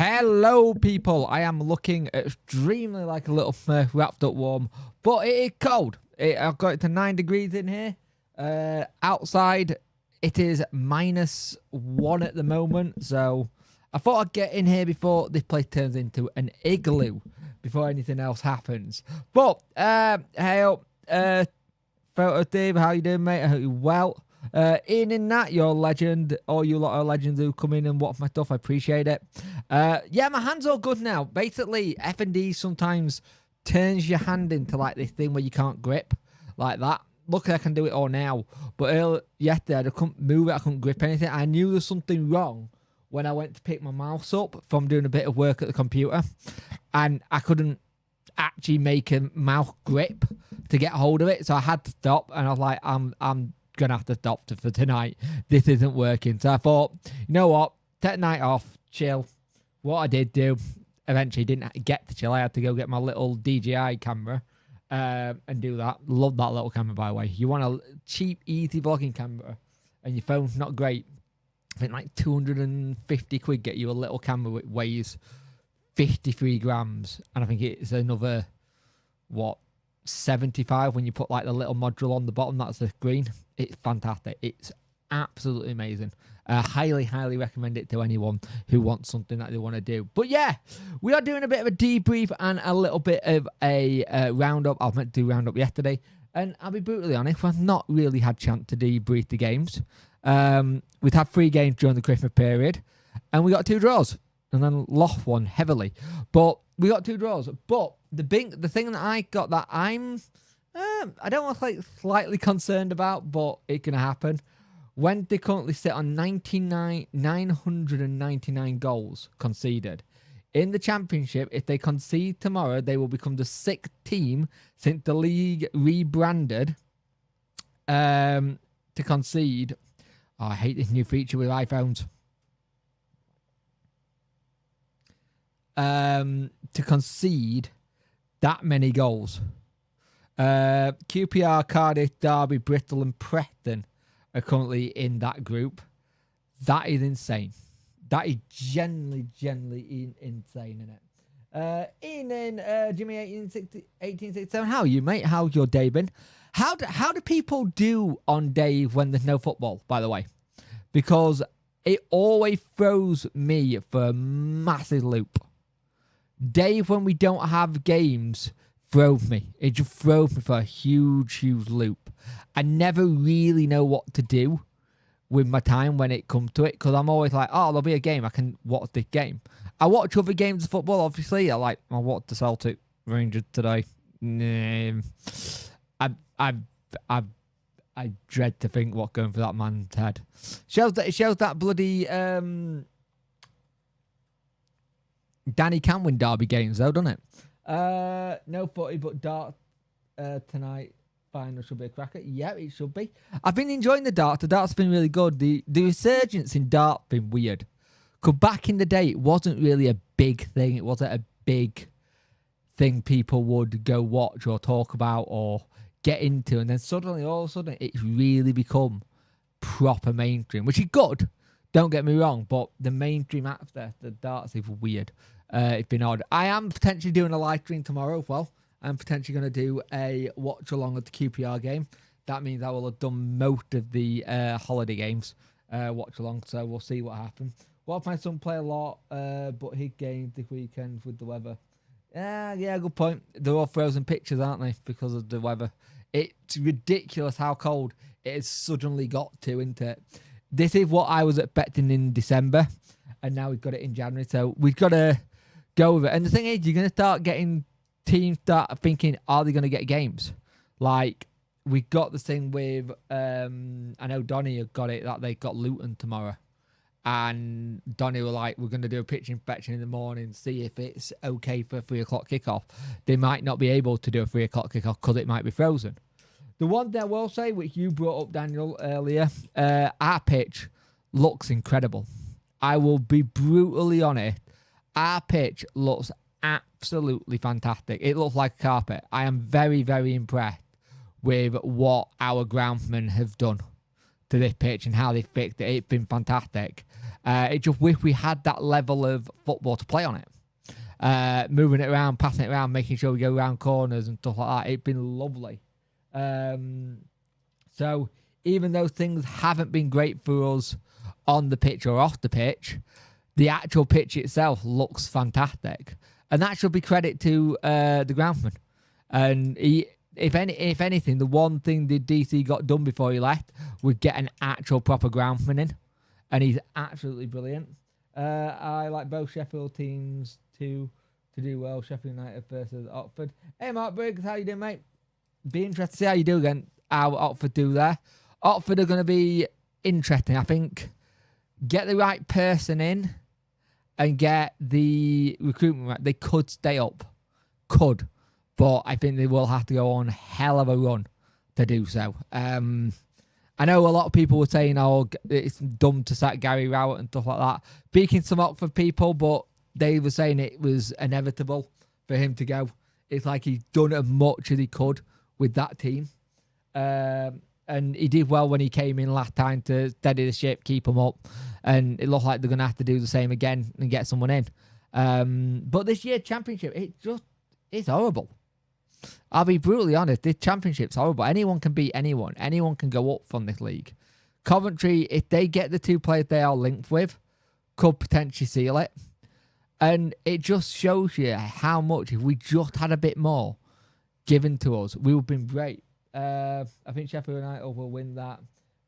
Hello, people. I am looking extremely like a little Smurf wrapped up warm, but it is cold. I've got it to 9 degrees in here. Outside, it is -1 at the moment, so I thought I'd get in here before this place turns into an igloo, before anything else happens. But, hey, Photo Dave, how you doing, mate? I hope you're well. In that, you're a legend. All you lot of legends who come in and watch my stuff, I appreciate it. Yeah, my hand's all good now. Basically, F&D sometimes turns your hand into like this thing where you can't grip, like that. Luckily, I can do it all now. But yesterday, I couldn't move it. I couldn't grip anything. I knew there was something wrong when I went to pick my mouse up from doing a bit of work at the computer. And I couldn't actually make a mouse grip to get hold of it. So I had to stop. And I was like, I'm going to have to stop for tonight. This isn't working. So I thought, you know what? Take the night off. Chill. What I did do, eventually didn't get to chill. I had to go get my little DJI camera and do that. Love that little camera, by the way. You want a cheap, easy vlogging camera and your phone's not great. I think like 250 quid get you a little camera which weighs 53 grams. And I think it's another, what, 75 when you put like the little module on the bottom. That's the screen. It's fantastic. It's absolutely amazing. Highly recommend it to anyone who wants something that they want to do. But yeah, we are doing a bit of a debrief and a little bit of a roundup. I was meant to do roundup yesterday, and I'll be brutally honest, I've not really had chance to debrief the games. We've had 3 games during the Christmas period, and we got 2 draws, and then lost one heavily. But we got 2 draws. But the thing that I got that I don't want to like slightly concerned about, but it's gonna happen. When they currently sit on 999 goals conceded. In the championship, if they concede tomorrow, they will become the 6th team since the league rebranded to concede. Oh, I hate this new feature with iPhones. To concede that many goals. QPR, Cardiff, Derby, Bristol and Preston are currently in that group. That is insane. That is genuinely insane, isn't it? Ian and Jimmy 1867. How are you, mate? How's your day been? How do people do on days when there's no football, by the way? Because it always throws me for a massive loop. Days when we don't have games throws me. It just throws me for a huge loop. I never really know what to do with my time when it comes to it, because I'm always like, oh, there'll be a game, I can watch this game. I watch other games of football, obviously. I watched the Celtic Rangers today. I dread to think what's going through that man's head. It shows that bloody Danny can win derby games though, doesn't it? No footy, but dart tonight. Final should be a cracker. Yeah, it should be. I've been enjoying the dart. The dart's been really good. The resurgence in dart been weird. Because back in the day, it wasn't really a big thing. It wasn't a big thing people would go watch or talk about or get into. And then suddenly, all of a sudden, it's really become proper mainstream, which is good. Don't get me wrong, but the mainstream after the darts is weird. It's been odd. I am potentially doing a live stream tomorrow as well. I'm potentially going to do a watch along of the QPR game. That means I will have done most of the holiday games watch along. So we'll see what happens. Watch my son play a lot, but his games this weekend with the weather. Yeah, good point. They're all frozen pictures, aren't they? Because of the weather. It's ridiculous how cold it has suddenly got to, isn't it? This is what I was expecting in December, and now we've got it in January. So we've got to go with it. And the thing is, you're going to start getting teams start thinking, are they going to get games? Like, we got this thing with, I know Donny have got it, that they got Luton tomorrow. And Donny were like, we're going to do a pitch inspection in the morning, see if it's okay for a 3 o'clock kickoff. They might not be able to do a 3 o'clock kickoff because it might be frozen. The one thing I will say, which you brought up, Daniel, earlier, our pitch looks incredible. I will be brutally honest. Our pitch looks absolutely fantastic. It looks like a carpet. I am very impressed with what our groundsmen have done to this pitch and how they fixed it. It's been fantastic. It just wish we had that level of football to play on it. Moving it around, passing it around, making sure we go around corners and stuff like that. It's been lovely. So even though things haven't been great for us on the pitch or off the pitch, the actual pitch itself looks fantastic. And that should be credit to the groundsman. And if anything, the one thing the DC got done before he left was get an actual proper groundsman in. And he's absolutely brilliant. I like both Sheffield teams to do well. Sheffield United versus Oxford. Hey, Mark Briggs, how you doing, mate? Be interested to see how you do again. How Oxford do there. Oxford are going to be interesting. I think get the right person in and get the recruitment right. They could stay up. Could. But I think they will have to go on a hell of a run to do so. I know a lot of people were saying, oh, it's dumb to sack Gary Rowett and stuff like that. Speaking some Oxford people, but they were saying it was inevitable for him to go. It's like he's done as much as he could with that team. And he did well when he came in last time to steady the ship, keep them up. And it looks like they're going to have to do the same again and get someone in. But this year's championship, it's horrible. I'll be brutally honest, this championship's horrible. Anyone can beat anyone. Anyone can go up from this league. Coventry, if they get the two players they are linked with, could potentially seal it. And it just shows you how much, if we just had a bit more given to us, we would have been great. I think Sheffield United will win that.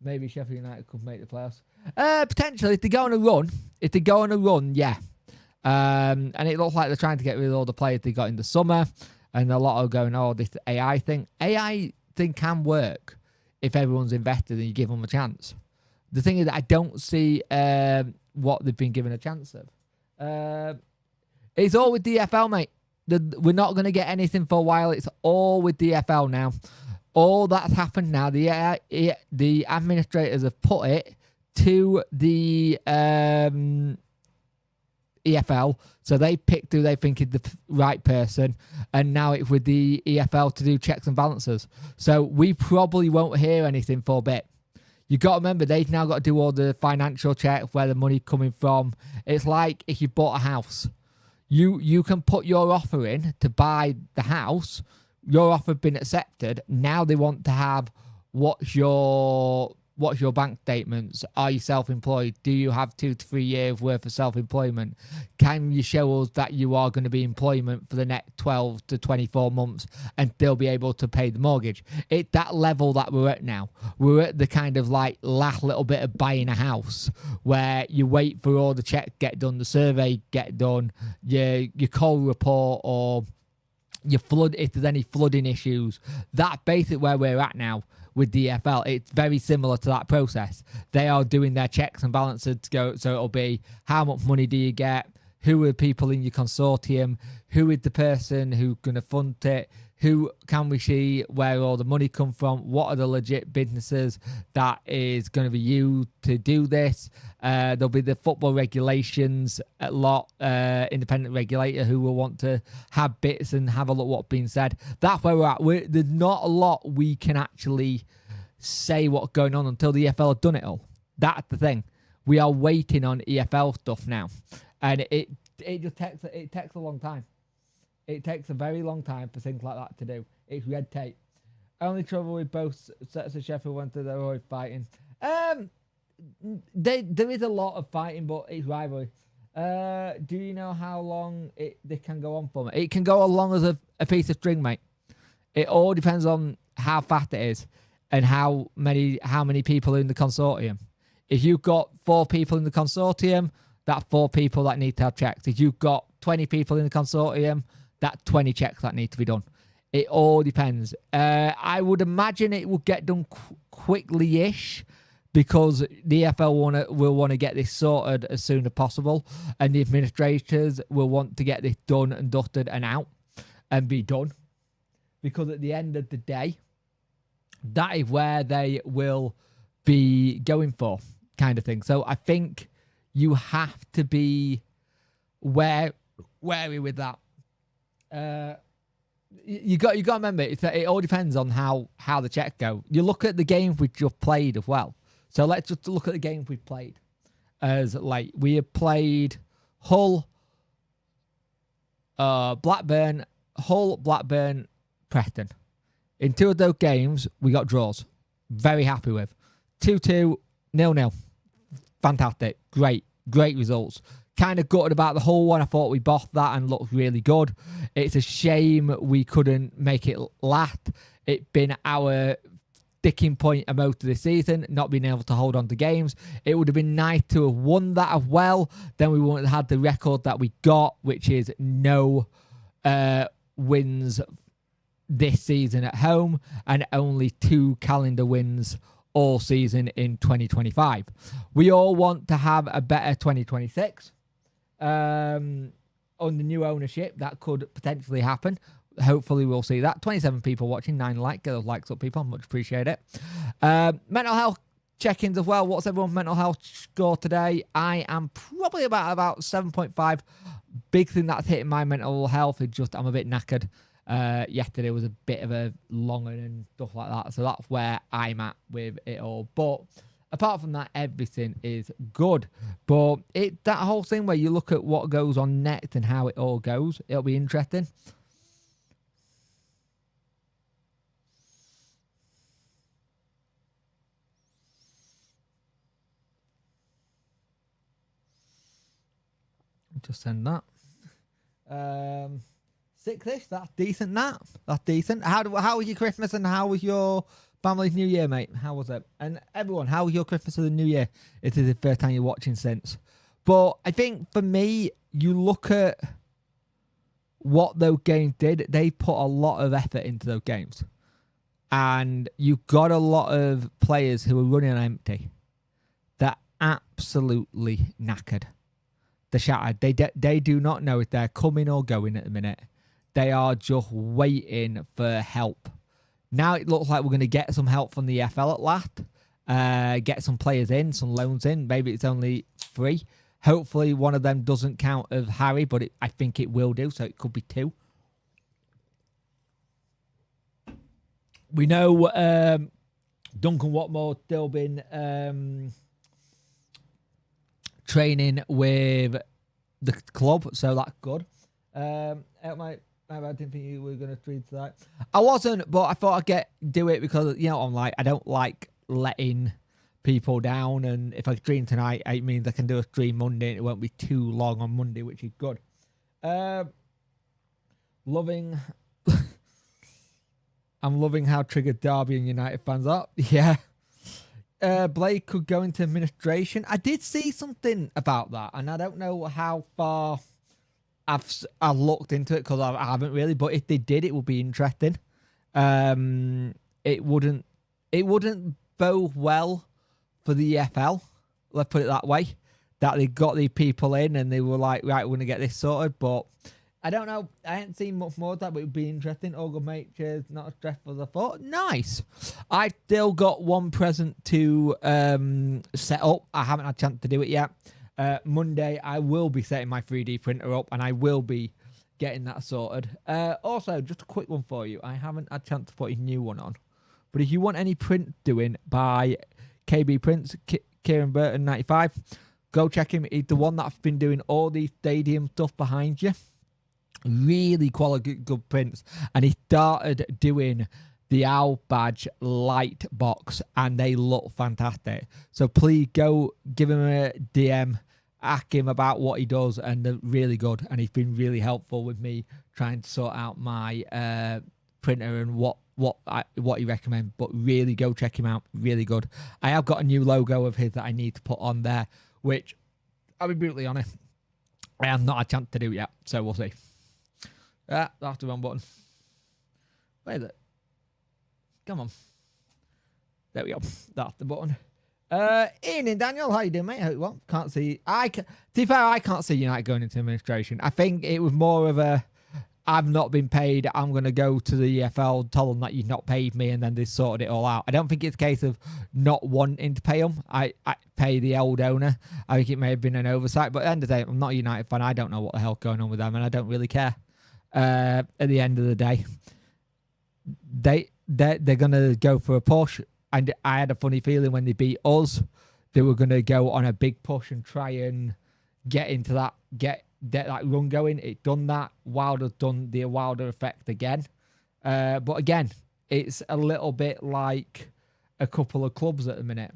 Maybe Sheffield United could make the playoffs. Potentially, if they go on a run, yeah. And it looks like they're trying to get rid of all the players they got in the summer. And a lot are going, oh, this AI thing. AI thing can work if everyone's invested and you give them a chance. The thing is that I don't see what they've been given a chance of. It's all with DFL, mate. We're not going to get anything for a while. It's all with DFL now. All that's happened now, the administrators have put it to the EFL, so they picked who they think is the right person, and now it's with the EFL to do checks and balances. So we probably won't hear anything for a bit. You got to remember, they've now got to do all the financial checks, where the money's coming from. It's like if you bought a house. You can put your offer in to buy the house. Your offer has been accepted. Now they want to have what's your bank statements? Are you self-employed? Do you have 2 to 3 years worth of self-employment? Can you show us that you are going to be in employment for the next 12 to 24 months and still be able to pay the mortgage? It's that level that we're at now. We're at the kind of like last little bit of buying a house where you wait for all the checks get done, the survey get done, your coal report, or your flood, if there's any flooding issues. That's basically where we're at now. With DFL, it's very similar to that process. They are doing their checks and balances to go. So it'll be, how much money do you get? Who are the people in your consortium? Who is the person who's going to fund it? Who can we see where all the money come from? What are the legit businesses that is going to be used to do this? There'll be the football regulations, a lot, independent regulator who will want to have bits and have a look what's being said. That's where we're at. There's not a lot we can actually say what's going on until the EFL have done it all. That's the thing. We are waiting on EFL stuff now. And it just takes a long time. It takes a very long time for things like that to do. It's red tape. Only trouble with both sets of Sheffield Wednesday, they're always fighting. There is a lot of fighting, but it's rivalry. Do you know how long they can go on for? It can go as long as a piece of string, mate. It all depends on how fast it is and how many people are in the consortium. If you've got 4 people in the consortium, that's 4 people that need to have checks. If you've got 20 people in the consortium, that's 20 checks that need to be done. It all depends. I would imagine it will get done quickly-ish because the EFL will want to get this sorted as soon as possible, and the administrators will want to get this done and dusted and out and be done. Because at the end of the day, that is where they will be going for, kind of thing. So I think you have to be wary with that. You got to remember, it all depends on how the checks go. You look at the games we just played as well. So let's just look at the games we've played. As like we have played Hull, Blackburn, Preston. In 2 of those games, we got draws. Very happy with 2-2, 0-0. Fantastic, great results. Kind of gutted about the Hull one. I thought we bossed that and looked really good. It's a shame we couldn't make it last. It's been our sticking point of most of the season, not being able to hold on to games. It would have been nice to have won that as well. Then we wouldn't have had the record that we got, which is no wins this season at home and only 2 calendar wins all season in 2025. We all want to have a better 2026 under new ownership. That could potentially happen. Hopefully we'll see that. 27 people watching, 9 likes. Get those likes up, people. Much appreciate it. Mental health check-ins as well. What's everyone's mental health score today? I am probably about 7.5. Big thing that's hitting my mental health is just I'm a bit knackered. Yesterday was a bit of a longer and stuff like that. So that's where I'm at with it all. But apart from that, everything is good. But that whole thing where you look at what goes on next and how it all goes, it'll be interesting. Just send that. 6-ish. That's decent. That's decent. How was your Christmas and how was your family's New Year, mate? How was it? And everyone, how was your Christmas and the New Year? It is the first time you're watching since. But I think for me, you look at what those games did. They put a lot of effort into those games, and you've got a lot of players who are running on empty. They're absolutely knackered. They're shattered. They do not know if they're coming or going at the minute. They are just waiting for help. Now it looks like we're going to get some help from the EFL at last. Get some players in, some loans in. Maybe it's only 3. Hopefully one of them doesn't count as Harry, but I think it will do, so it could be 2. We know Duncan Watmore still been training with the club, so that's good. I didn't think you were going to tweet that. I wasn't, but I thought I'd do it because, you know, I don't like letting people down, and if I stream tonight, it means I can do a stream Monday and it won't be too long on Monday, which is good. Loving I'm loving how triggered Derby and United fans are. Yeah. Blake could go into administration. I did see something about that, and I don't know how far I've looked into it because I haven't really. But if they did, it would be interesting. It wouldn't bode well for the EFL. Let's put it that way. That they got the people in and they were like, right, we're gonna get this sorted. But I don't know. I haven't seen much more of that, but it would be interesting. All good, mate. Cheers. Not as stressful as I thought. Nice. I still got one present to set up. I haven't had a chance to do it yet. Monday, I will be setting my 3D printer up and I will be getting that sorted. Also, just a quick one for you. I haven't had a chance to put a new one on. But if you want any print doing by KB Prints, Kieran Burton 95, go check him. He's the one that's been doing all the stadium stuff behind you. Really quality good prints, and he started doing the Owl Badge light box and they look fantastic. So please go give him a DM, ask him about what he does, and they're really good, and he's been really helpful with me trying to sort out my printer and what he recommends. But really go check him out, really good. I have got a new logo of his that I need to put on there, which I'll be brutally honest, I have not had a chance to do yet, so we'll see. That's the wrong button. Where is it? Come on. There we go. That's the button. Ian and Daniel, how you doing, mate? Hope well. Can't see. To be fair, I can't see United going into administration. I think it was more of a, I've not been paid, I'm going to go to the EFL, tell them that you've not paid me, and then they sorted it all out. I don't think it's a case of not wanting to pay them. I pay the old owner. I think it may have been an oversight, but at the end of the day, I'm not a United fan. I don't know what the hell's going on with them, and I don't really care. At the end of the day, they're going to go for a push. And I had a funny feeling when they beat us, they were going to go on a big push and try and get into that, get that run going. It done that. Wilder's done the Wilder effect again. But again, it's a little bit like a couple of clubs at the minute.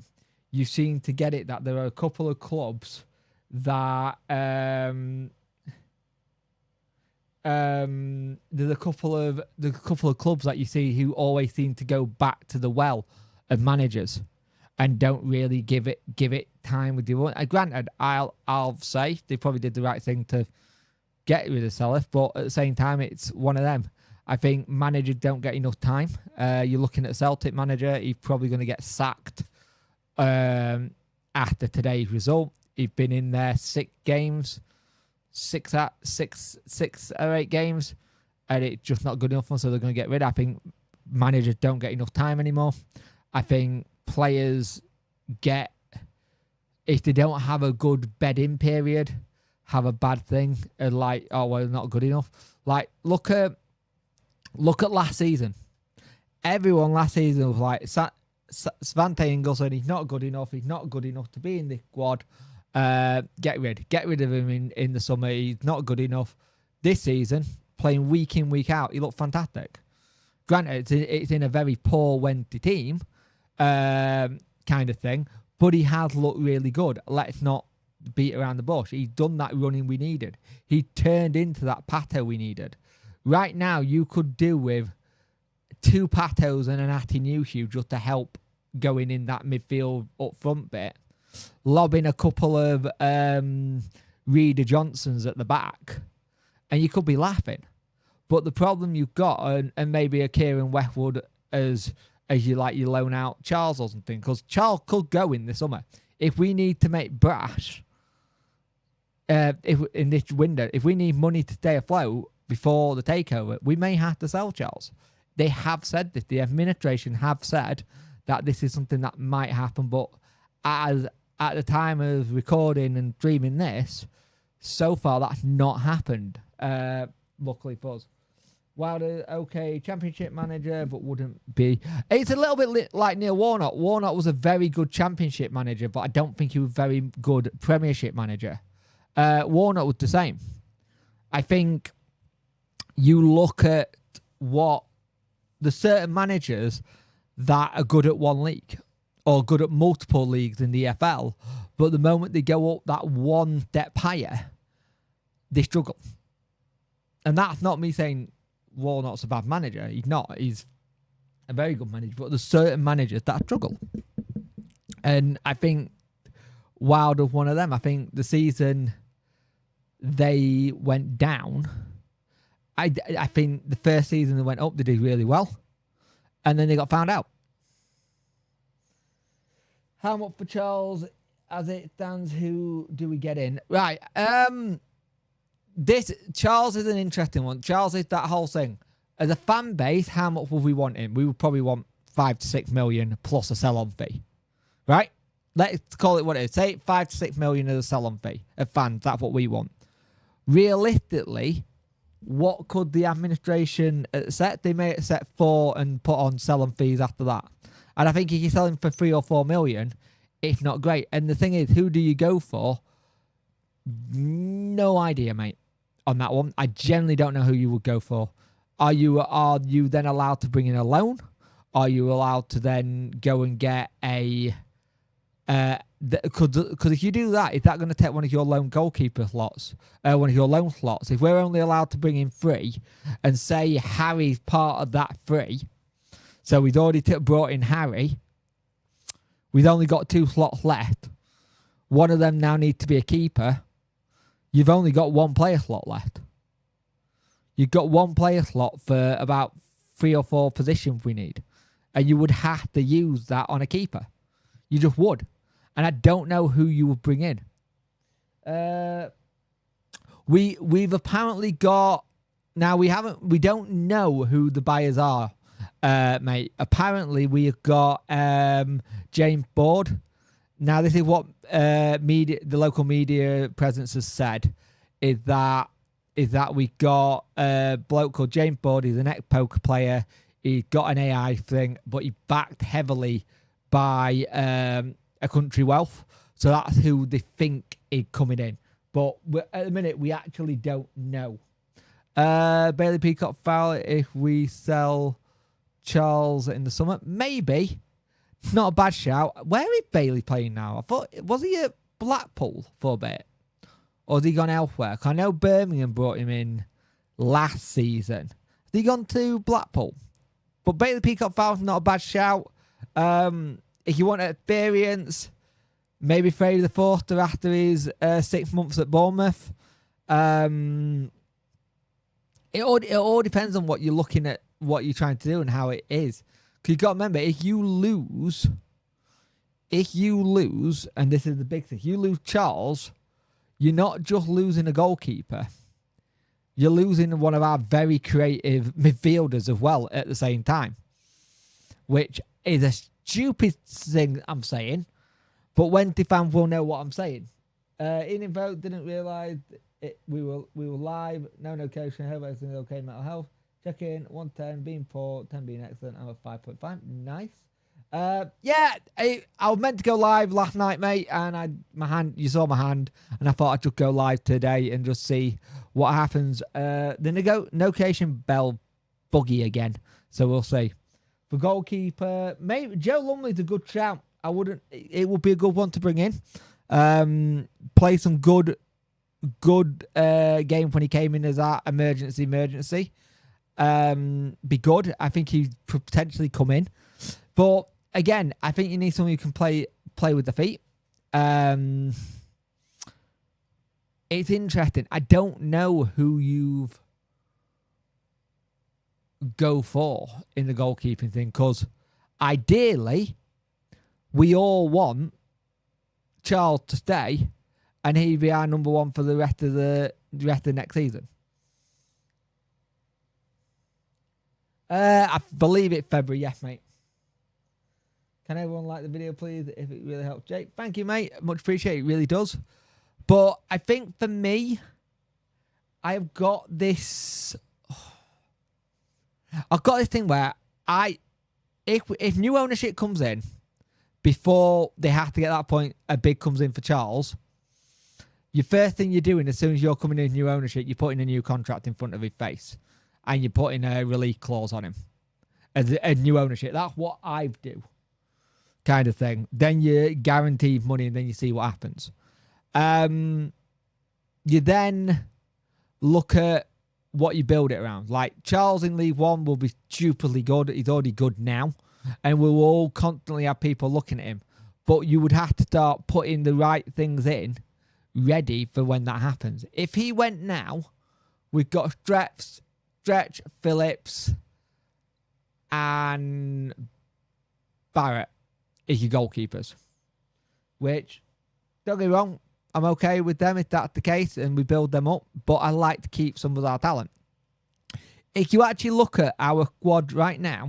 You seem to get it that there are a couple of clubs that there's a couple of clubs that you see who always seem to go back to the well of managers and don't really give it time with the. Granted, I'll say they probably did the right thing to get rid of Selif, but at the same time, it's one of them. I think managers don't get enough time. You're looking at a Celtic manager; he's probably going to get sacked after today's result. He's been in there 6 games, 6 or 8 games, and it's just not good enough for them, so they're going to get rid. I think managers don't get enough time anymore. I think players get, if they don't have a good bed-in period, have a bad thing, and like, oh well, not good enough. Like look at last season. Everyone last season was like, Svante Ingolson, he's not good enough. He's not good enough to be in the squad. Get rid of him in the summer. He's not good enough. This season, playing week in, week out, he looked fantastic. Granted, it's in a very poor Wednesday team, kind of thing, but he has looked really good. Let's not beat around the bush. He's done that running we needed. He turned into that Pato we needed. Right now, you could do with 2 Patos and an Atinushi just to help going in that midfield up front bit, lobbing a couple of Reeder Johnsons at the back, and you could be laughing. But the problem you've got, and maybe a Kieran Westwood as you like your loan out Charles or something, because Charles could go in the summer. If we need to make brash, if in this window, if we need money to stay afloat before the takeover, we may have to sell Charles. They have said this. The administration have said that this is something that might happen, but as at the time of recording and streaming this, so far that's not happened. Luckily for us. Wilder, okay, championship manager, but wouldn't be. It's a little bit like Neil Warnock. Warnock was a very good championship manager, but I don't think he was a very good premiership manager. Warnock was the same. I think you look at what the certain managers that are good at one league or good at multiple leagues in the EFL, but the moment they go up that one step higher, they struggle. And that's not me saying Warnock's a bad manager. He's not. He's a very good manager, but there's certain managers that struggle. And I think Wilder's one of them. I think the season they went down, I think the first season they went up, they did really well. And then they got found out. How much for Charles as it stands? Who do we get in? Right. This Charles is an interesting one. Charles is that whole thing. As a fan base, how much would we want him? We would probably want 5 to 6 million plus a sell-on fee. Right? Let's call it what it is. Say 5 to 6 million as a sell-on fee of fans. That's what we want. Realistically, what could the administration set? They may set 4 and put on sell-on fees after that. And I think if you're selling for 3 or 4 million, it's not great. And the thing is, who do you go for? No idea, mate, on that one. I generally don't know who you would go for. Are you then allowed to bring in a loan? Are you allowed to then go and get a... Because if you do that, is that going to take one of your loan goalkeeper slots? One of your loan slots? If we're only allowed to bring in 3, and say Harry's part of that 3, so we've already brought in Harry, we've only got 2 slots left. One of them now needs to be a keeper. You've only got 1 player slot left. You've got 1 player slot for about 3 or 4 positions we need. And you would have to use that on a keeper. You just would. And I don't know who you would bring in. We've apparently got... Now, we don't know who the buyers are, mate. Apparently, we have got James Board. Now, this is what the local media presence has said, is that we got a bloke called James Board. He's an ex-poker player. He got an AI thing, but he backed heavily by a country wealth. So that's who they think is coming in. But at the minute, we actually don't know. Bailey Peacock foul if we sell Charles in the summer. Maybe. Not a bad shout. Where is Bailey playing now? I thought, was he at Blackpool for a bit? Or has he gone elsewhere? I know Birmingham brought him in last season. Has he gone to Blackpool? But Bailey Peacock foul's not a bad shout. If you want experience, maybe Freddie the Fourth after his 6 months at Bournemouth. It all depends on what you're looking at, what you're trying to do, and how it is. Because you've got to remember, if you lose, and this is the big thing, if you lose Charles, you're not just losing a goalkeeper. You're losing one of our very creative midfielders as well at the same time. Which is a stupid thing I'm saying. But Wenty fans will know what I'm saying. In vote, didn't realise we were live. No notification. Hope everything's okay. Mental health. Check in. 110 being poor. 10 being excellent. I'm at 5.5. Nice. Yeah, I was meant to go live last night, mate, and you saw my hand, and I thought I'd just go live today and just see what happens. The notification bell buggy again, so we'll see. For goalkeeper, maybe Joe Lumley's a good shout. It would be a good one to bring in. Play some good game when he came in as our emergency. Be good. I think he'd potentially come in, but again, I think you need someone who can play with the feet. It's interesting. I don't know who you've go for in the goalkeeping thing, because ideally we all want Charles to stay and he'd be our number one for the rest of the next season. I believe it's February, yes, mate. Can everyone like the video, please, if it really helps Jake? Thank you, mate. Much appreciated. It really does. But I think for me, I've got this thing where if new ownership comes in, before they have to get that point, a bid comes in for Charles, your first thing you're doing as soon as you're coming in new ownership, you're putting a new contract in front of his face. And you're putting a release clause on him as a new ownership. That's what I do, kind of thing. Then you guarantee money, and then you see what happens. You then look at what you build it around. Like Charles in League One will be stupidly good. He's already good now, and we will all constantly have people looking at him. But you would have to start putting the right things in, ready for when that happens. If he went now, we've got Stretch, Phillips, and Barrett is your goalkeepers. Which, don't get me wrong, I'm okay with them if that's the case and we build them up, but I like to keep some of our talent. If you actually look at our squad right now,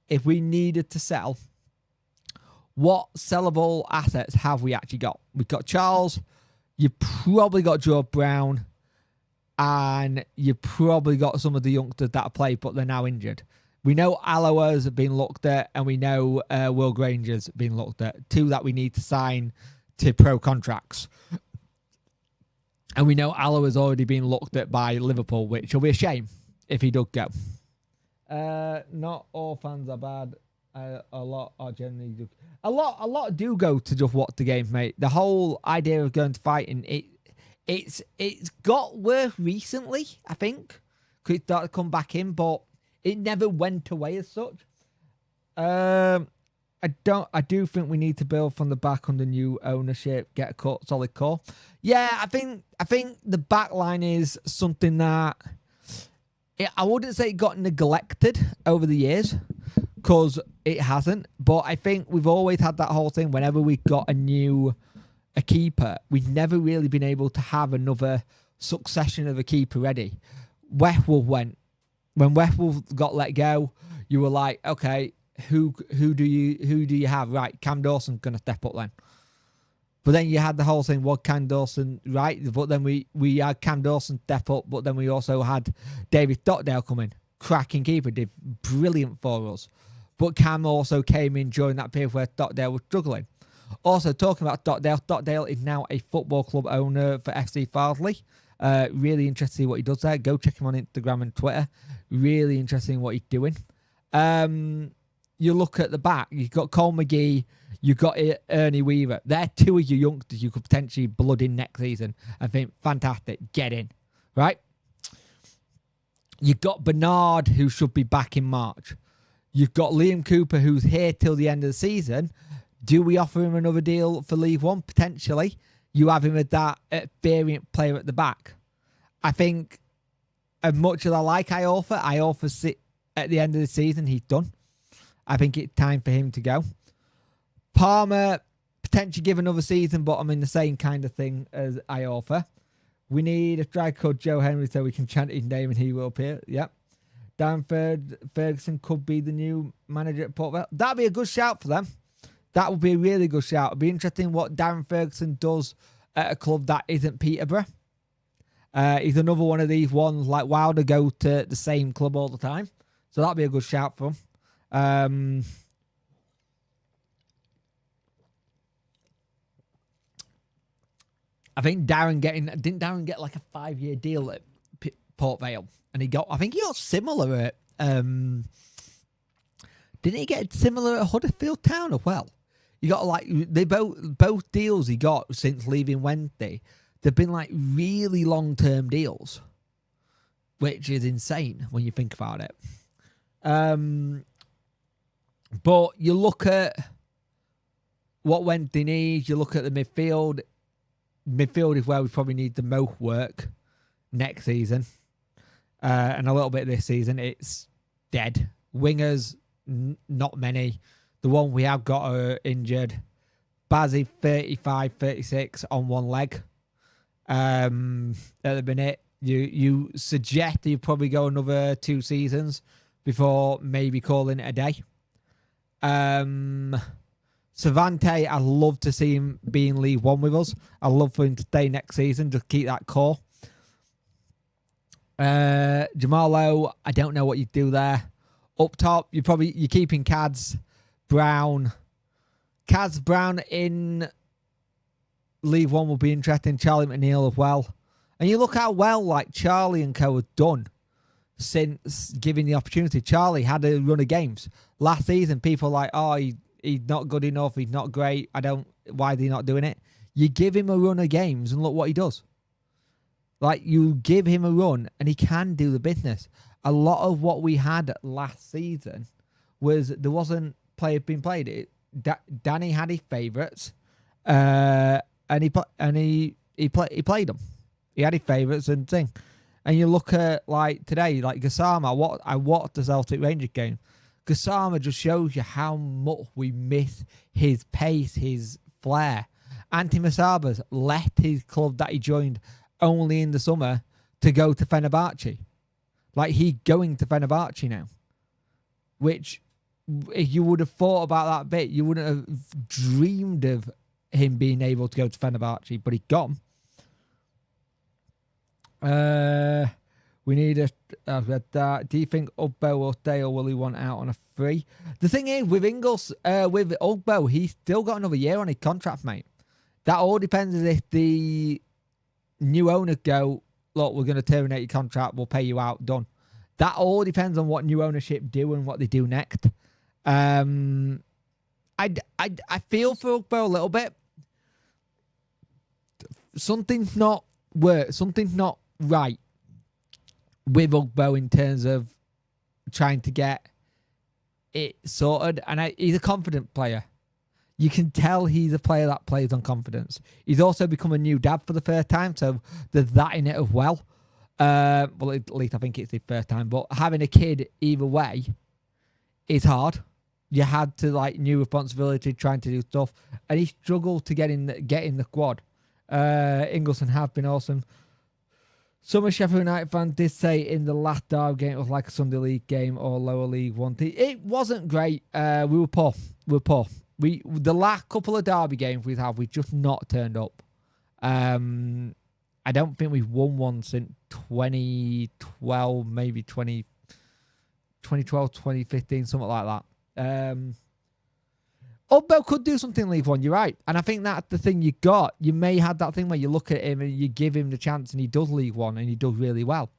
if we needed to sell, what sellable assets have we actually got? We've got Charles, you've probably got Joe Brown, and you probably got some of the youngsters that have played, but they're now injured. We know Alloa's been looked at, and we know Will Granger's been looked at. Two that we need to sign to pro contracts. And we know Alloa's already been looked at by Liverpool, which will be a shame if he does go. Not all fans are bad. A lot are generally do. A lot do go to just watch the game, mate. The whole idea of going to fighting, It's got worse recently, I think. Could it start to come back in, but it never went away as such. I do think we need to build from the back under new ownership, get a solid core. Yeah, I think the back line is something that I wouldn't say it got neglected over the years, because it hasn't. But I think we've always had that whole thing. Whenever we got a keeper, we've never really been able to have another succession of a keeper ready. Westwood went. When Westwood got let go, you were like, okay, who do you have? Right, Cam Dawson's going to step up then. But then you had the whole thing, was Cam Dawson right? But then we had Cam Dawson step up, but then we also had David Stockdale come in. Cracking keeper, did brilliant for us. But Cam also came in during that period where Stockdale was struggling. Also, talking about Stockdale is now a football club owner for FC Farsley. Really interesting what he does there. Go check him on Instagram and Twitter. Really interesting what he's doing. You look at the back, you've got Cole McGee, you've got Ernie Weaver. They're two of your youngsters you could potentially blood in next season. I think, fantastic, get in, right? You've got Bernard, who should be back in March. You've got Liam Cooper, who's here till the end of the season. Do we offer him another deal for League One? Potentially. You have him with that experienced player at the back. I think, as much as I like Iorfa at the end of the season, he's done. I think it's time for him to go. Palmer, potentially give another season, but I'm in the same kind of thing as Iorfa. We need a striker called Joe Henry so we can chant his name and he will appear. Yep. Dan Ferguson could be the new manager at Port Vale. That'd be a good shout for them. That would be a really good shout. It'd be interesting what Darren Ferguson does at a club that isn't Peterborough. He's another one of these ones like Wilder go to the same club all the time. So that'd be a good shout for him. I think didn't Darren get like a 5-year deal at Port Vale? And I think he got similar at, didn't he get similar at Huddersfield Town as well? You got like, they both deals he got since leaving Wednesday, they've been like really long-term deals, which is insane when you think about it. But you look at what Wednesday needs, you look at the midfield. Midfield is where we probably need the most work next season. And a little bit this season. It's dead. Wingers, not many. The one we have got are injured. Bazzi, 35, 36 on one leg. At the minute, you suggest you probably go another 2 seasons before maybe calling it a day. Savante, I'd love to see him be in League One with us. I'd love for him to stay next season, just keep that core. Jamal Lowe, I don't know what you do there. Up top, you're keeping Cads Brown. Cads Brown in League One will be interesting. Charlie McNeil as well. And you look how well like Charlie and co have done since giving the opportunity. Charlie had a run of games. Last season, people were like, oh, he's not good enough. He's not great. Why is he not doing it? You give him a run of games and look what he does. Like, you give him a run and he can do the business. A lot of what we had last season was there wasn't players being played. Danny had his favourites, and he played them. He had his favourites and thing. And you look at like today, like Gassama. I watched the Celtic Rangers game. Gassama just shows you how much we miss his pace, his flair. Antti Masaba's left his club that he joined only in the summer to go to Fenerbahce. Like, he's going to Fenerbahce now. Which, if you would have thought about that bit, you wouldn't have dreamed of him being able to go to Fenerbahce, but he got him. We need I've read that. Do you think Ugbo will stay or will he want out on a free? The thing is, with with Ugbo, he's still got another year on his contract, mate. That all depends if the new owners go, look, we're going to terminate your contract, we'll pay you out, done. That all depends on what new ownership do and what they do next. I feel for Ugbo a little bit. Something's not right with Ugbo in terms of trying to get it sorted. And he's a confident player. You can tell he's a player that plays on confidence. He's also become a new dad for the first time, so there's that in it as well. Well, at least I think it's his first time. But having a kid either way is hard. You had to, like, new responsibility trying to do stuff. And he struggled to get in the squad. Ingleson have been awesome. Some of Sheffield United fans did say in the last derby game it was like a Sunday League game or lower League One team. It wasn't great. We were poor. The last couple of derby games we've just not turned up. I don't think we've won one since 2012, maybe 2012, 2015, something like that. Udbo could do something in League One, you're right. And I think that's the thing you got. You may have that thing where you look at him and you give him the chance and he does League One and he does really well.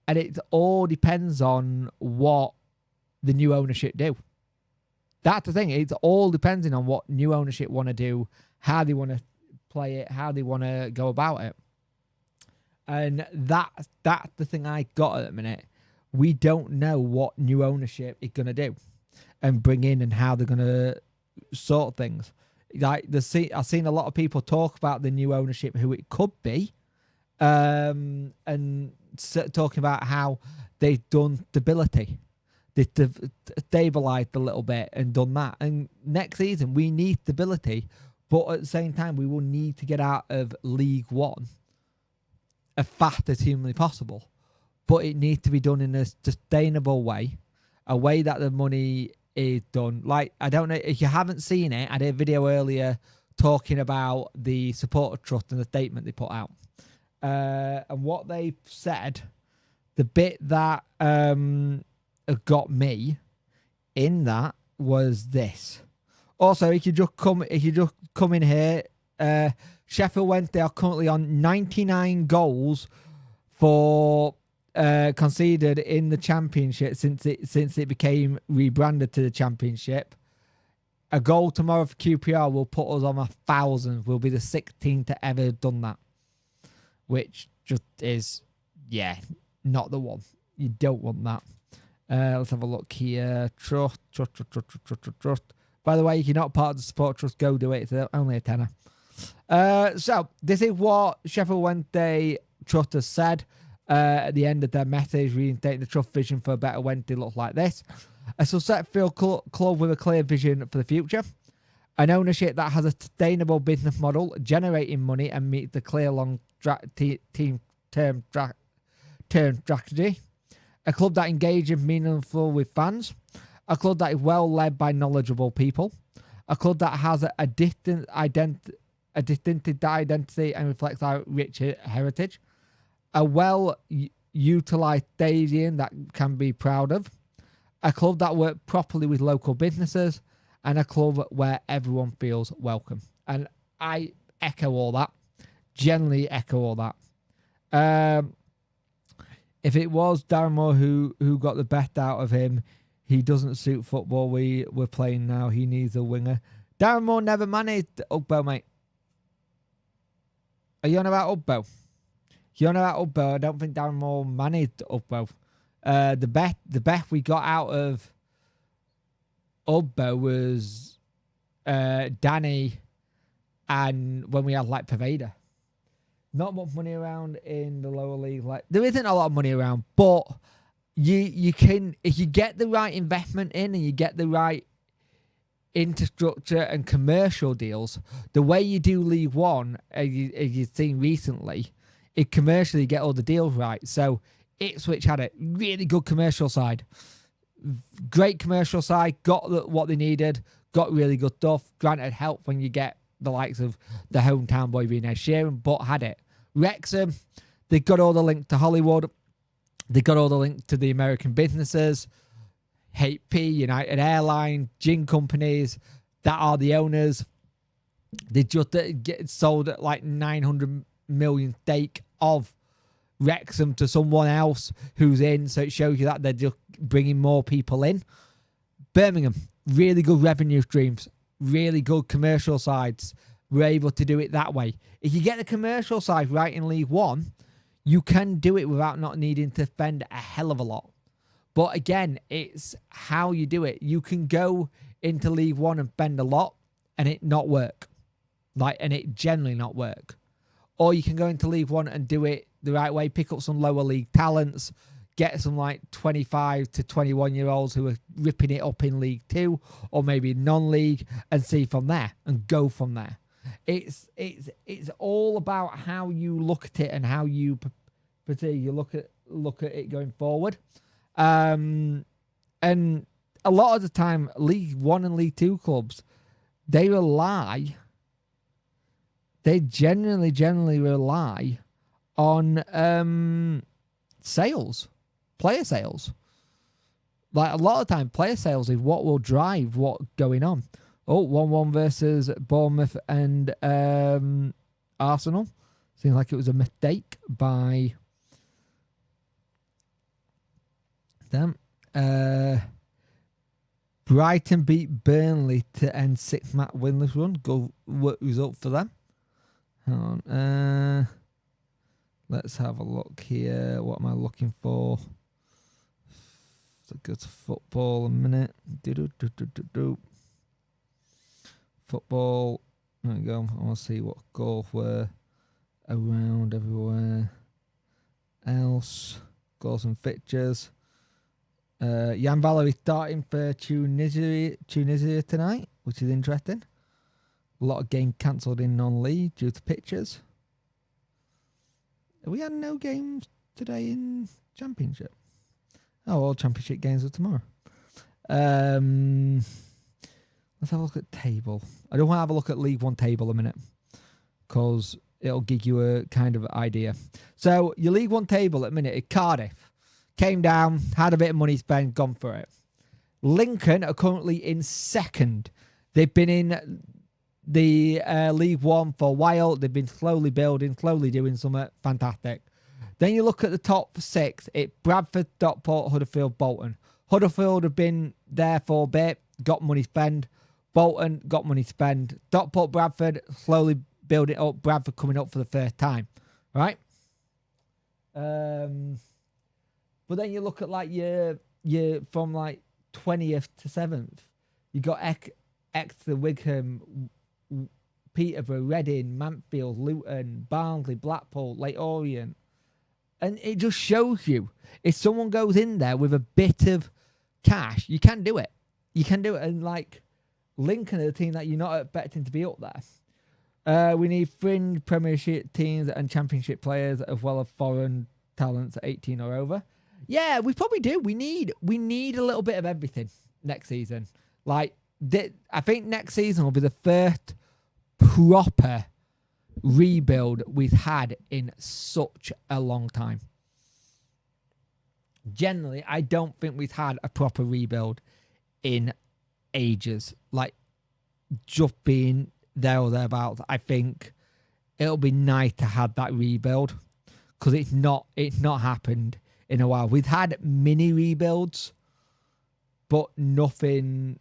And it all depends on what the new ownership do. That's the thing. It's all depending on what new ownership want to do, how they want to play it, how they want to go about it. And that's the thing I got at the minute. We don't know what new ownership is going to do and bring in and how they're going to sort things. Like I've seen a lot of people talk about the new ownership, who it could be, and talking about how they've done stability. They've stabilised a little bit and done that. And next season, we need stability, but at the same time, we will need to get out of League One as fast as humanly possible. But it needs to be done in a sustainable way, a way that the money is done. Like, I don't know if you haven't seen it. I did a video earlier talking about the supporter trust and the statement they put out. And what they said, the bit that got me in that was this. Also, if you just come in here, Sheffield Wednesday are currently on 99 goals for conceded in the Championship since it became rebranded to the Championship. A goal tomorrow for QPR will put us on 1,000. We'll be the 16th to ever have done that, which just is, yeah, not the one. You don't want that. Let's have a look here. Trust. By the way, if you're not part of the support trust, go do it. It's only a tenner. So this is what Sheffield Wednesday Trust has said at the end of their message, reinstating the Trust vision for a better Wednesday looks like this. A Sheffield club with a clear vision for the future. An ownership that has a sustainable business model, generating money and meets the clear long-term strategy. A club that engages meaningful with fans. A club that is well led by knowledgeable people. A club that has a distinct identity and reflects our rich heritage. A well-utilised stadium that can be proud of. A club that works properly with local businesses. And a club where everyone feels welcome. And I echo all that. Generally echo all that. If it was Darren Moore who got the best out of him, he doesn't suit football we're playing now. He needs a winger. Darren Moore never managed Ugbo, mate. Are you on about Ugbo? You on about Ugbo? I don't think Darren Moore managed Ugbo. The best we got out of Ugbo was Danny, and when we had like Paveda. Not much money around in the lower league. Like, there isn't a lot of money around, but you can, if you get the right investment in and you get the right infrastructure and commercial deals, the way you do League One, as you've seen recently, it commercially get all the deals right. So Ipswich had a really good commercial side. Great commercial side, got what they needed, got really good stuff. Granted, help when you get the likes of the hometown boy being Ed Sheeran, but had it. Wrexham, they got all the link to Hollywood. They got all the link to the American businesses, HP, United Airlines, gin companies that are the owners. They just get sold at like 900 million stake of Wrexham to someone else who's in, so it shows you that they're just bringing more people in. Birmingham, really good revenue streams, really good commercial sides. We're able to do it that way. If you get the commercial side right in League One, you can do it without not needing to spend a hell of a lot. But again, it's how you do it. You can go into League One and spend a lot and it not work. And it generally not work. Or you can go into League One and do it the right way, pick up some lower league talents, get some like 25 to 21 year olds who are ripping it up in League Two or maybe non-league, and see from there and go from there. It's all about how you look at it and how you look at it going forward. And a lot of the time, League One and League Two clubs, they generally rely on sales, player sales. Like a lot of time, player sales is what will drive what's going on. Oh, 1-1 versus Bournemouth and Arsenal. Seems like it was a mistake by them. Brighton beat Burnley to end 6-match winless run. Good result for them. Hang on. Let's have a look here. What am I looking for? Let's go to football a minute. Football. There we go. I want to see what goals were around everywhere else. Goals and fixtures. Jan Valery starting for Tunisia tonight, which is interesting. A lot of games cancelled in non-league due to pitches. We had no games today in Championship. Oh, all Championship games are tomorrow. Let's have a look at table. I don't want to have a look at League One table a minute because it'll give you a kind of idea. So your League One table at the minute is Cardiff. Came down, had a bit of money spent, gone for it. Lincoln are currently in second. They've been in the League One for a while. They've been slowly building, slowly doing something fantastic. Then you look at the top 6. It's Bradford, Stockport, Huddersfield, Bolton. Huddersfield have been there for a bit, got money spent. Bolton got money spent. Stockport, Bradford, slowly building up. Bradford coming up for the first time, right? But then you look at like your from like 20th to 7th. You got Exeter, Wigan, Peterborough, Reading, Mansfield, Luton, Barnsley, Blackpool, Leyton Orient. And it just shows you, if someone goes in there with a bit of cash, you can do it. You can do it. And like Lincoln are the team that you're not expecting to be up there. We need fringe Premiership teams and Championship players as well as foreign talents at 18 or over. Yeah, we probably do. We need a little bit of everything next season. Like, I think next season will be the first proper rebuild we've had in such a long time. Generally, I don't think we've had a proper rebuild in ages. Like, just being there or thereabouts. I think it'll be nice to have that rebuild because it's not happened in a while. We've had mini rebuilds, but nothing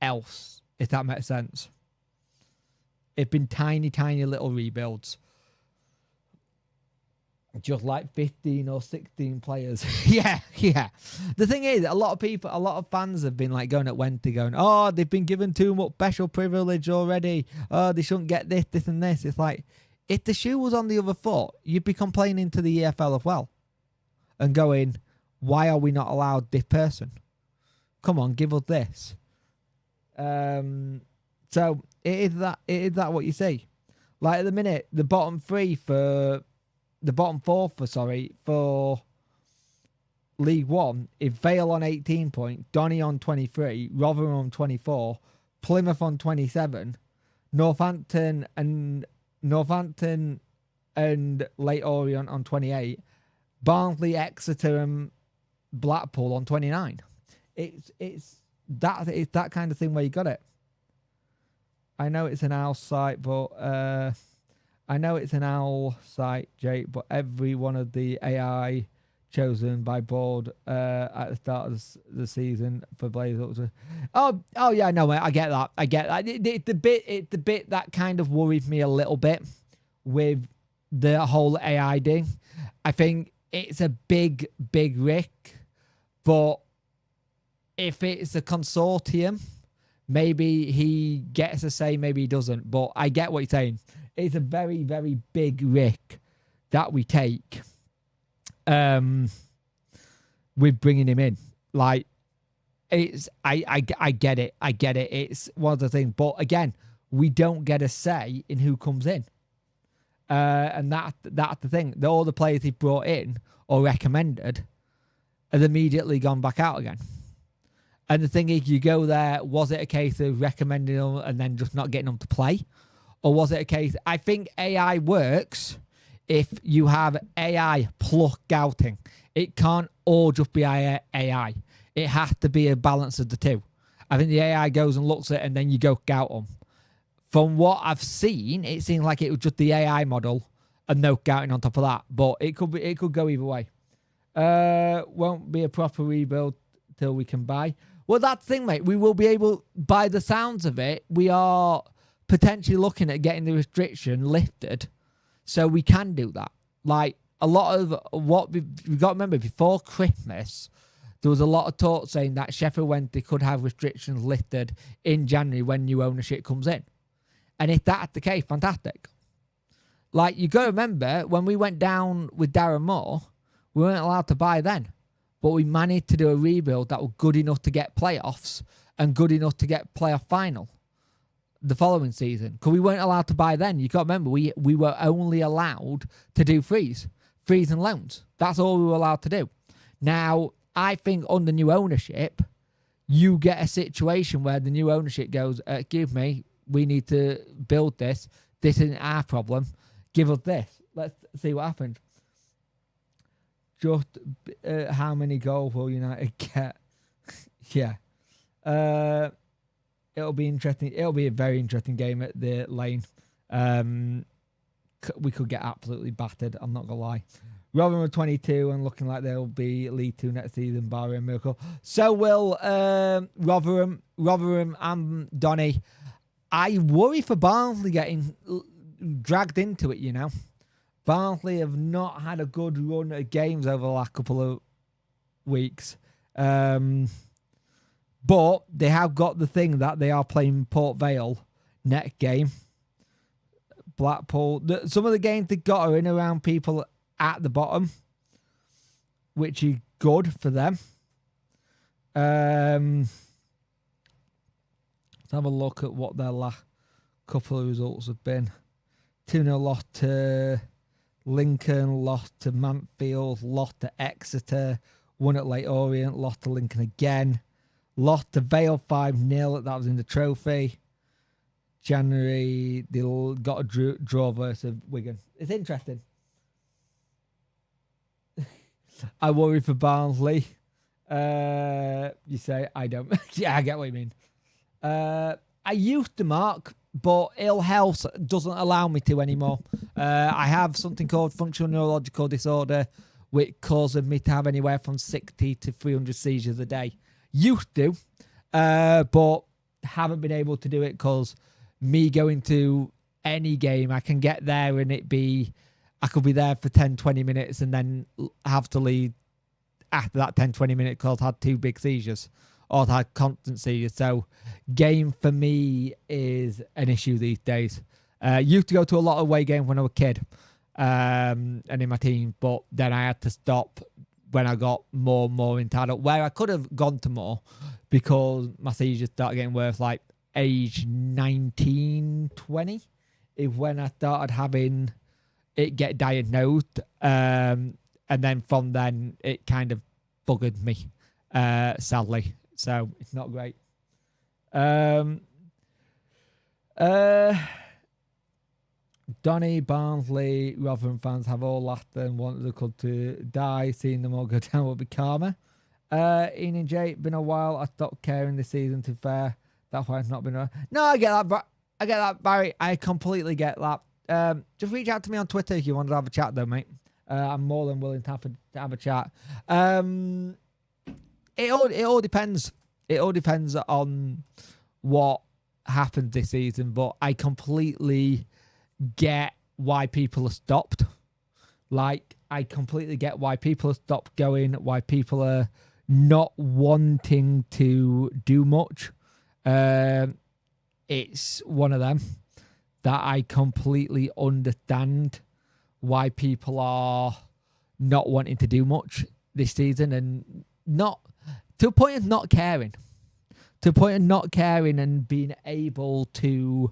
else, if that makes sense. It's been tiny, tiny little rebuilds. Just like 15 or 16 players. yeah. The thing is, a lot of fans have been like going at Wednesday going, oh, they've been given too much special privilege already. Oh, they shouldn't get this and this. It's like, if the shoe was on the other foot, you'd be complaining to the EFL as well. And going, why are we not allowed this person? Come on, give us this. So it is that what you see. Like at the minute, the bottom four for League One is Vale on 18 points, Donny on 23, Rotherham on 24, Plymouth on 27, Northampton and Leyton Orient on 28. Barnsley, Exeter, and Blackpool on 29. It's that kind of thing where you got it. I know it's an owl site, but Jake. But every one of the AI chosen by board at the start of the season for Blaze up to. Oh yeah, no, mate, I get that. It's the bit that kind of worries me a little bit with the whole AI thing. I think it's a big risk, but if it's a consortium, maybe he gets a say, maybe he doesn't. But I get what you're saying. It's a very, very big risk that we take with bringing him in. Like, it's I get it. It's one of the things. But again, we don't get a say in who comes in. And that's the thing. All the players he brought in or recommended have immediately gone back out again. And the thing is, you go there, was it a case of recommending them and then just not getting them to play? Or was it a case... I think AI works if you have AI plus scouting. It can't all just be AI. It has to be a balance of the two. I think the AI goes and looks at it and then you go scout them. From what I've seen, it seems like it was just the AI model and no scouting on top of that. But it could go either way. Won't be a proper rebuild till we can buy. Well, that's the thing, mate. We will be able, by the sounds of it, we are potentially looking at getting the restriction lifted so we can do that. Like, a lot of what we've got to remember, before Christmas, there was a lot of talk saying that Sheffield Wednesday could have restrictions lifted in January when new ownership comes in. And if that's the case, fantastic. Like, you got to remember, when we went down with Darren Moore, we weren't allowed to buy then. But we managed to do a rebuild that was good enough to get playoffs and good enough to get playoff final the following season. Because we weren't allowed to buy then. You got to remember, we were only allowed to do frees and loans. That's all we were allowed to do. Now, I think under new ownership, you get a situation where the new ownership goes, excuse me, we need to build this. This isn't our problem. Give us this. Let's see what happens. Just how many goals will United get? Yeah. It'll be interesting. It'll be a very interesting game at the Lane. We could get absolutely battered. I'm not going to lie. Rotherham are 22 and looking like they'll be League 2 next season, barring a miracle. So will Rotherham and Donny. I worry for Barnsley getting dragged into it, Barnsley have not had a good run of games over the last couple of weeks. But they have got the thing that they are playing Port Vale next game. Blackpool. Some of the games they got are in around people at the bottom, which is good for them. Let's have a look at what their last couple of results have been. 2-0 loss to Lincoln, lost to Mansfield, lost to Exeter, won at Leyton Orient, lost to Lincoln again, lost to Vale 5-0. That was in the trophy. January, they got a draw versus Wigan. It's interesting. I worry for Barnsley. You say, I don't. Yeah, I get what you mean. I used to mark, but ill health doesn't allow me to anymore. I have something called functional neurological disorder, which causes me to have anywhere from 60 to 300 seizures a day. Used to, but haven't been able to do it because me going to any game, I can get there and I could be there for 10, 20 minutes and then have to leave after that 10, 20 minutes because I had 2 big seizures or I had constant seizures. So game for me is an issue these days. Used to go to a lot of away games when I was a kid and in my team, but then I had to stop when I got more and more into adult, where I could have gone to more because my seizures started getting worse, like age 19, 20 is when I started having it get diagnosed. And then from then, it kind of buggered me, sadly. So it's not great. Donny, Barnsley, Rotherham fans have all laughed and wanted the club to die. Seeing them all go down will be karma. Ian and Jay, been a while. I stopped caring this season, to be fair. That's why it's not been around. No, I get that. I get that, Barry. I completely get that. Just reach out to me on Twitter if you want to have a chat, though, mate. I'm more than willing to have a chat. It all depends. It all depends on what happens this season, but I completely get why people are stopped. Like, I completely get why people have stopped going, why people are not wanting to do much. It's one of them that I completely understand why people are not wanting to do much this season and not to a point of not caring. To a point of not caring and being able to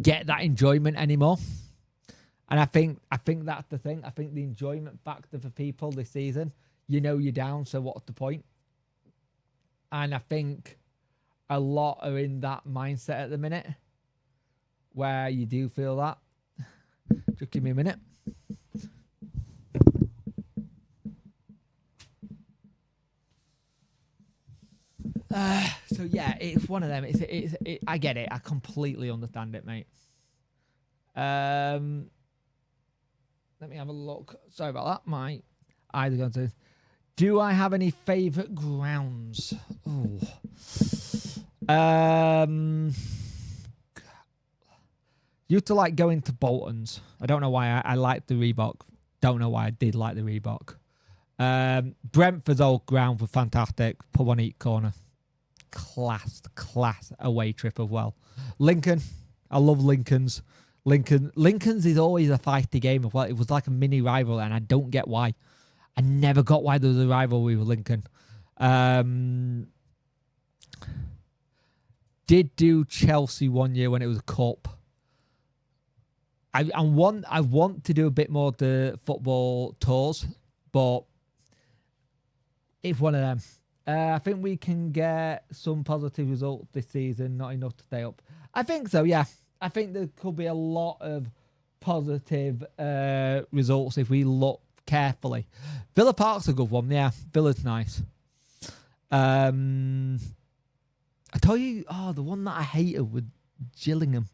get that enjoyment anymore. And I think that's the thing. I think the enjoyment factor for people this season, you're down, so what's the point? And I think a lot are in that mindset at the minute where you do feel that. Just give me a minute. So yeah, it's one of them. I get it. I completely understand it, mate. Let me have a look. Sorry about that. My eyes are going to. Do I have any favourite grounds? Oh. Used to like going to Bolton's. I don't know why I liked the Reebok. Don't know why I did like the Reebok. Brentford's old ground was fantastic. Put one each corner. Class away trip as well. Lincoln. I love Lincoln's. Lincoln's is always a feisty game as well. It was like a mini rival, and I don't get why. I never got why there was a rivalry with Lincoln. Did do Chelsea one year when it was a cup. I want to do a bit more of the football tours, but it's one of them. I think we can get some positive results this season, not enough to stay up. I think so, yeah. I think there could be a lot of positive results if we look carefully. Villa Park's a good one, yeah. Villa's nice. I told you, the one that I hated was Gillingham.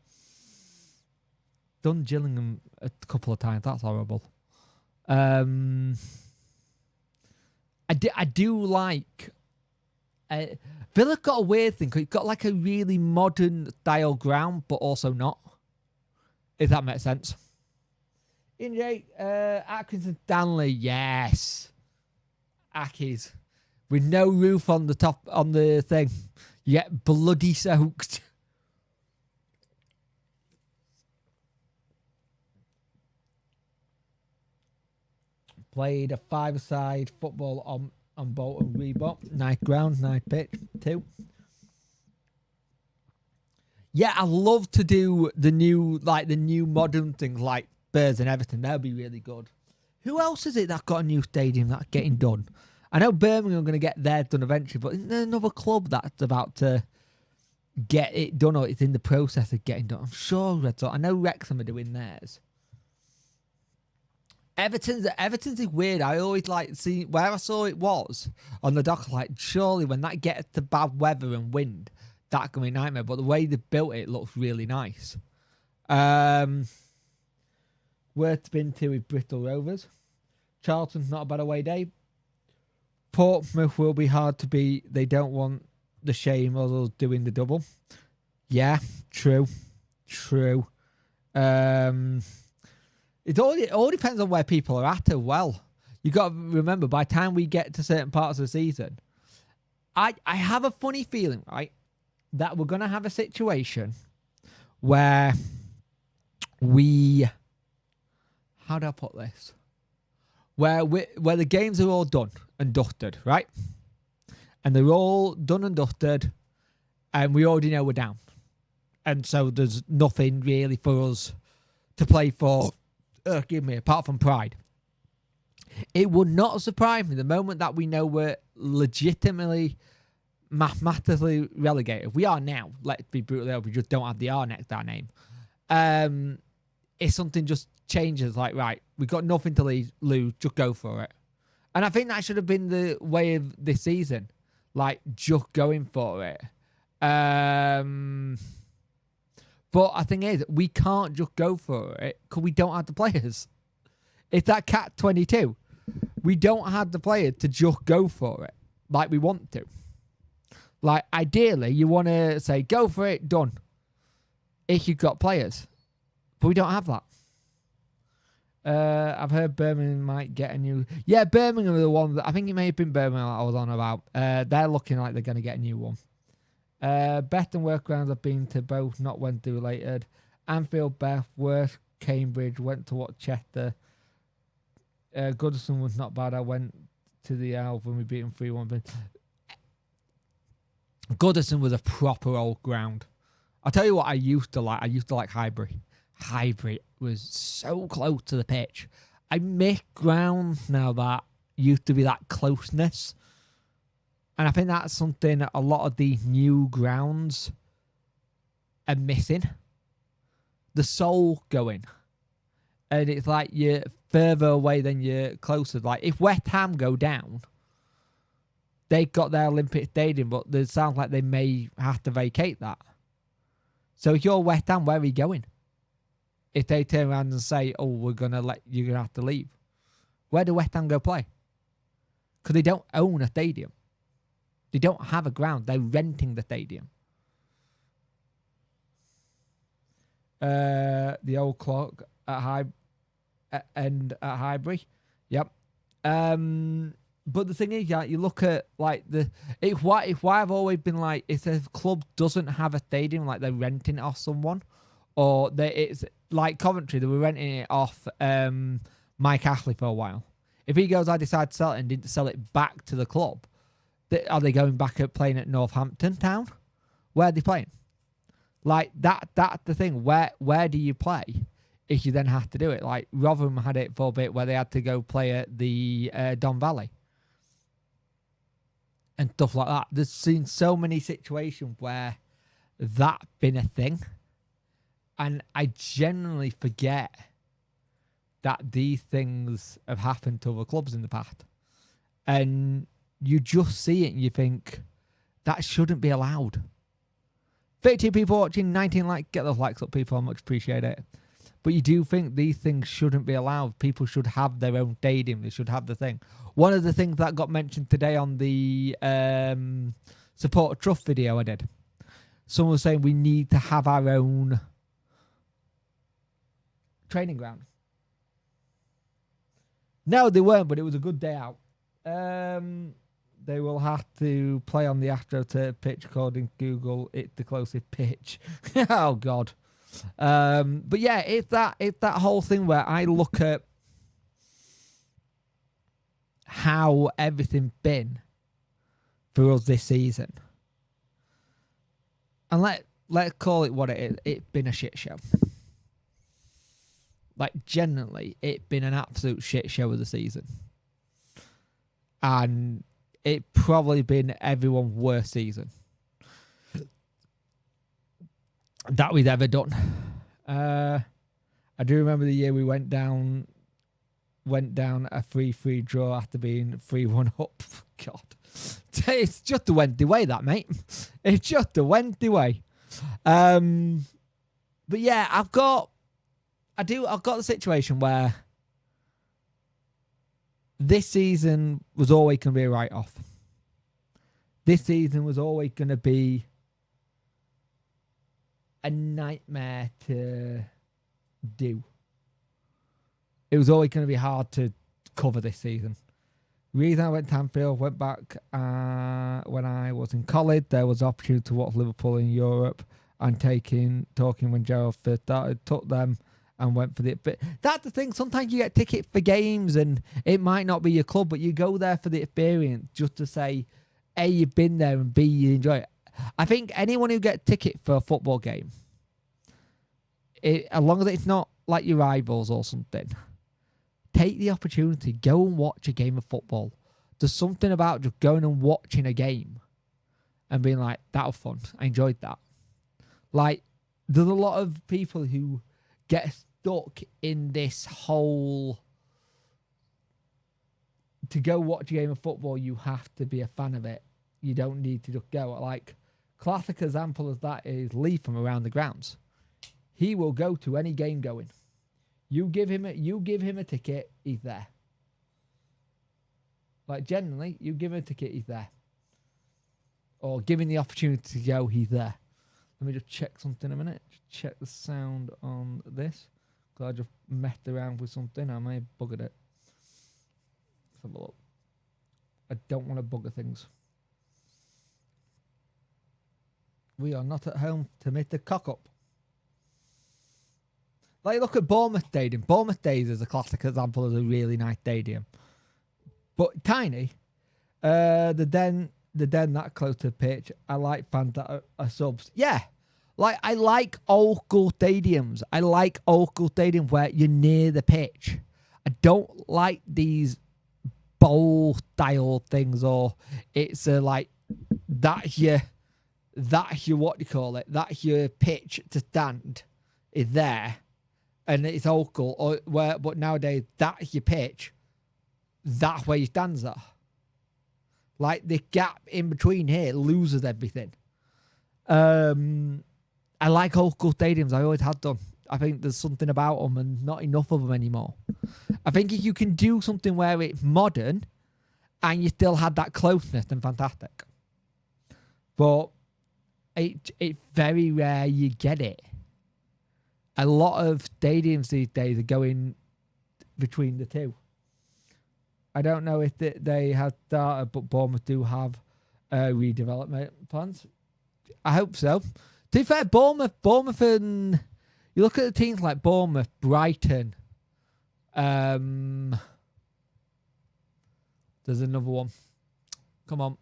Done Gillingham a couple of times. That's horrible. I do like... Villa got a weird thing. It's got like a really modern style ground, but also not. If that makes sense. Injay, Atkinson Stanley, yes. Ackies. With no roof on the top, on the thing. You get bloody soaked. Played a five-a-side football on Bolton Reebok. Nice ground, nice pitch, too. Yeah, I love to do the new modern things like Spurs and everything. That'll be really good. Who else is it that got a new stadium that's getting done? I know Birmingham are going to get theirs done eventually, but isn't there another club that's about to get it done or it's in the process of getting done? I'm sure I know Wrexham are doing theirs. Everton's is weird. I always like see where I saw it was on the dock. Like surely when that gets to bad weather and wind, that can be a nightmare. But the way they built it looks really nice. Where to been to with Bristol Rovers. Charlton's not a bad away day. Portsmouth will be hard to beat. They don't want the shame of us doing the double. Yeah, true. It all depends on where people are at as well. You got to remember, by the time we get to certain parts of the season, I have a funny feeling, right, that we're going to have a situation where how do I put this? Where the games are all done and dusted, right? And they're all done and dusted, and we already know we're down. And so there's nothing really for us to play for. Apart from pride. It would not surprise me the moment that we know we're legitimately, mathematically relegated. We are now. Let's be brutally honest. We just don't have the R next to our name. If something just changes, like, right, we've got nothing to lose, just go for it. And I think that should have been the way of this season. Like, just going for it. But the thing is, we can't just go for it because we don't have the players. It's that Cat-22. We don't have the players to just go for it like we want to. Like, ideally, you want to say, go for it, done. If you've got players. But we don't have that. I've heard Birmingham might get a new... Yeah, Birmingham are the one that... I think it may have been Birmingham I was on about. They're looking like they're going to get a new one. Beth and workarounds have been to both, not when they're related. Anfield, Beth, Worth, Cambridge, went to watch Chester. Goodison was not bad. I went to the Alv when we beat them 3-1. Goodison was a proper old ground. I'll tell you what I used to like. I used to like Highbury. Highbury was so close to the pitch. I miss grounds now that used to be that closeness. And I think that's something a lot of the new grounds are missing. The soul going. And it's like you're further away than you're closer. Like if West Ham go down, they got their Olympic Stadium, but it sounds like they may have to vacate that. So if you're West Ham, where are you going? If they turn around and say, oh, you're going to have to leave. Where do West Ham go play? Because they don't own a stadium. They don't have a ground. They're renting the stadium. The old clock at Highbury. Yep. But the thing is, yeah, you look at like it's why I've always been like, if a club doesn't have a stadium, like they're renting it off someone, or it's like Coventry, they were renting it off Mike Ashley for a while. If he goes, I decide to sell it and didn't sell it back to the club, are they going back at playing at Northampton Town? Where are they playing? Like that's the thing. Where do you play if you then have to do it? Like Rotherham had it for a bit where they had to go play at the Don Valley and stuff like that. There's seen so many situations where that's been a thing, and I generally forget that these things have happened to other clubs in the past, and you just see it and you think that shouldn't be allowed. 32 people watching, 19 likes. Get those likes up, people. I much appreciate it. But you do think these things shouldn't be allowed. People should have their own stadium. They should have the thing. One of the things that got mentioned today on the Support Trust video I did, someone was saying we need to have our own training ground. No, they weren't, but it was a good day out. They will have to play on the AstroTurf pitch, according to Google. It's the closest pitch. Oh, God. But yeah, it's that whole thing where I look at how everything's been for us this season. And let's call it what it is. It's been a shit show. Like, generally, it's been an absolute shit show of the season. And it's probably been everyone's worst season that we've ever done. I do remember the year we went down a 3-3 draw after being 3-1 up. God. It's just the Wednesday way, that, mate. It's just the Wednesday way. But yeah, I've got the situation where this season was always going to be a write-off. This season was always going to be a nightmare to do. It was always going to be hard to cover this season. The reason I went to Anfield, went back when I was in college. There was opportunity to watch Liverpool in Europe, and talking when Gerald first started, took them and went for the... But that's the thing. Sometimes you get tickets for games and it might not be your club, but you go there for the experience just to say, A, you've been there, and B, you enjoy it. I think anyone who gets a ticket for a football game, as long as it's not like your rivals or something, take the opportunity. Go and watch a game of football. There's something about just going and watching a game and being like, that was fun. I enjoyed that. Like, there's a lot of people who get stuck in this whole... To go watch a game of football, you have to be a fan of it. You don't need to just go. Like, classic example of that is Lee from Around the Grounds. He will go to any game going. You give him a ticket, he's there. Like, generally, you give him a ticket, he's there. Or give him the opportunity to go, he's there. Let me just check something a minute. Just check the sound on this. Because I just messed around with something. I may have buggered it. Let's have a look. I don't want to bugger things. We are not at home to make the cock up. Like, look at Bournemouth Stadium. Bournemouth Stadium is a classic example of a really nice stadium. But tiny. The den that close to the pitch. I like fans that are subs. Yeah. Like, I like old school stadiums. I like old school stadiums where you're near the pitch. I don't like these bowl style things, or it's like that's your what do you call it? That's your pitch to stand is there, and it's old school. Or but nowadays that's your pitch. That's where your stands are. Like, the gap in between here loses everything. I like old school stadiums. I always have done. I think there's something about them and not enough of them anymore. I think if you can do something where it's modern and you still had that closeness, then fantastic. But it's very rare you get it. A lot of stadiums these days are going between the two. I don't know if they have started, but Bournemouth do have redevelopment plans. I hope so. To be fair, Bournemouth and you look at the teams like Bournemouth, Brighton. There's another one. Come on.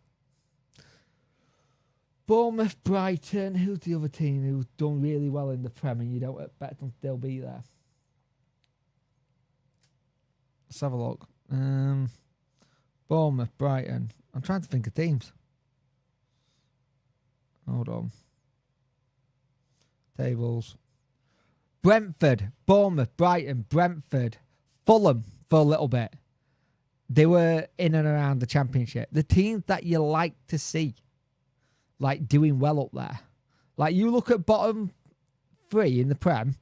Bournemouth, Brighton. Who's the other team who's done really well in the Prem and you don't expect them to still be there? Let's have a look. Bournemouth, Brighton. I'm trying to think of teams. Hold on. Tables. Brentford, Bournemouth, Brighton, Brentford, Fulham for a little bit. They were in and around the Championship. The teams that you like to see, like, doing well up there. Like, you look at bottom 3 in the Prem.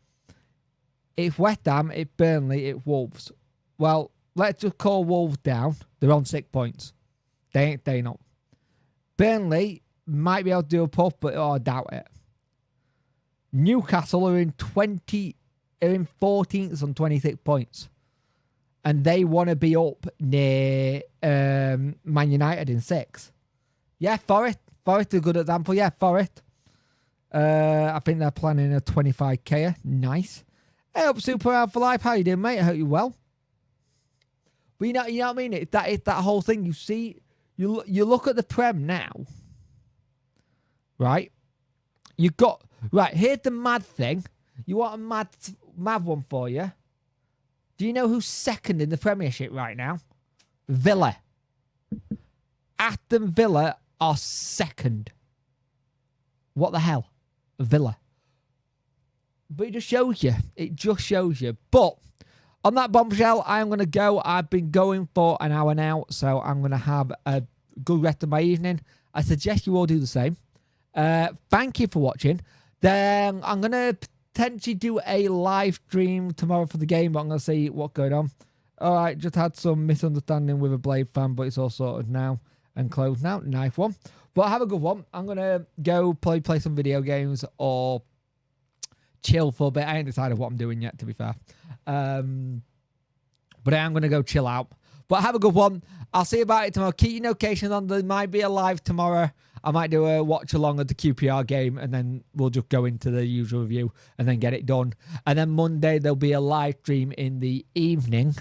It's West Ham, it's Burnley, it's Wolves. Well, let's just call Wolves down. They're on 6 points. They ain't staying up. Burnley might be able to do a puff, but I doubt it. Newcastle are in 14th on 26 points. And they want to be up near Man United in 6. Yeah, Forest. Forest is a good example. Yeah, Forest. I think they're planning a 25k. Nice. Hey up, Super Out for Life. How you doing, mate? I hope you're well. But you know what I mean? It's that whole thing. You see, you look at the Prem now, right? You've got, right, here's the mad thing. You want a mad one for you? Do you know who's second in the Premiership right now? Villa. Aston Villa are second. What the hell? Villa. But it just shows you. It just shows you. But on that bombshell, I am going to go. I've been going for an hour now, so I'm going to have a good rest of my evening. I suggest you all do the same. Thank you for watching. Then I'm going to potentially do a live stream tomorrow for the game, but I'm going to see what's going on. All right, just had some misunderstanding with a Blade fan, but it's all sorted now and closed now. Nice one. But have a good one. I'm going to go play some video games or chill for a bit. I ain't decided what I'm doing yet, to be fair. But I am going to go chill out. But have a good one. I'll see you about it tomorrow. Keep your notifications on. There might be a live tomorrow. I might do a watch along of the QPR game, and then we'll just go into the usual review and then get it done. And then Monday, there'll be a live stream in the evening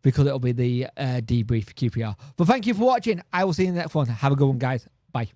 because it'll be the debrief for QPR. But thank you for watching. I will see you in the next one. Have a good one, guys. Bye.